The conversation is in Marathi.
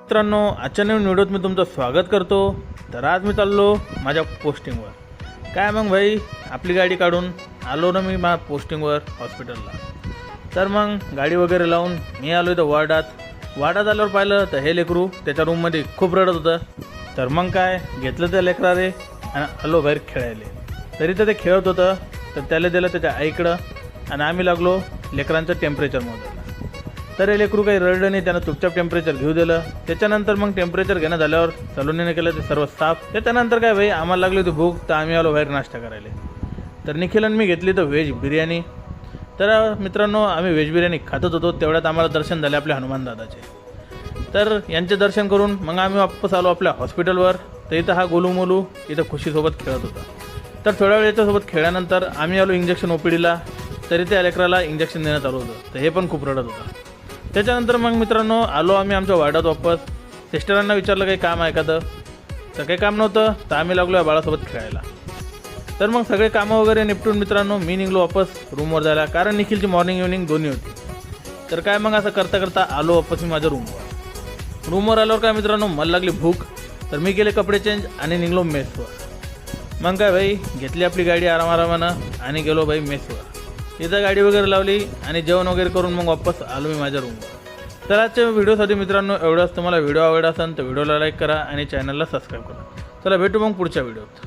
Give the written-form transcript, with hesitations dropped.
मित्रांनो, आजच्या नवीन व्हिडिओत मी तुमचं स्वागत करतो। तर आज मी चाललो माझ्या पोस्टिंगवर। काय मग भाई, आपली गाडी काढून आलो ना मी माझ्या पोस्टिंगवर हॉस्पिटलला। तर मग गाडी वगैरे लावून मी आलो इथं वार्डात आल्यावर पाहिलं तर हे लेकरू त्याच्या रूममध्ये खूप रडत होतं। तर मग काय घेतलं त्या लेकरारे आणि आलो बाहेर खेळायला। तरी तर ते खेळत होतं, तर त्याला दिलं त्याच्या आईकडं आणि आम्ही लागलो लेकरांचं टेम्परेचर मोजायला। तर हे लेकरू काही रडलं नाही, त्यानं चुपचाप टेम्परेचर घेऊ दिलं। त्याच्यानंतर मग टेम्परेचर घेणं झाल्यावर सलोनीने केलं ते सर्व साफ। त्याच्यानंतर काय भाई, आम्हाला लागली होती भूक, तर आम्ही आलो बाहेर नाश्ता करायला। तर निखिलन मी घेतली तर व्हेज बिर्याणी। तर मित्रांनो, आम्ही व्हेज बिर्याणी खातच होतो, तेवढ्यात आम्हाला दर्शन झाले आपल्या हनुमान दादाचे। तर यांचे दर्शन करून मग आम्ही वापस आलो आपल्या हॉस्पिटलवर। तर इथं हा गोलू मोलू इथं खुशीसोबत खेळत होता। तर थोड्या वेळ याच्यासोबत खेळल्यानंतर आम्ही आलो इंजेक्शन ओपीडीला। तरी त्या लेकराला इंजेक्शन देण्यात आलं होतं, तर हे पण खूप रडत होता। त्याच्यानंतर मग मित्रांनो आलो आम्ही आमच्या वार्डात वापस। सिस्टरांना विचारलं काही काम आहे का, तर काही काम नव्हतं, तर आम्ही लागलो या बाळासोबत खेळायला। तर मग सगळे कामं वगैरे निपटून मित्रांनो मी निघलो वापस रूमवर जायला, कारण निखिलची मॉर्निंग इव्हनिंग दोन्ही होती। तर काय मग असं करता करता आलो वापस मी माझ्या रूमवर आल्यावर काय मित्रांनो मला लागली भूक। तर मी केले कपडे चेंज आणि निघलो मेसवर। मग काय भाई, घेतली आपली गाडी आरामानं आणि गेलो भाई मेसवर। इथं गाडी वगैरे लावली आणि जेवण वगैरे करून मग वापस आलो मी माझ्या रूमवर। तर आजच्या व्हिडिओसाठी मित्रांनो एवढंच। तुम्हाला व्हिडिओ आवडला असेल तर व्हिडिओला लाईक करा आणि चॅनलला सबस्क्राईब करा। चला भेटू मग पुढच्या व्हिडिओत।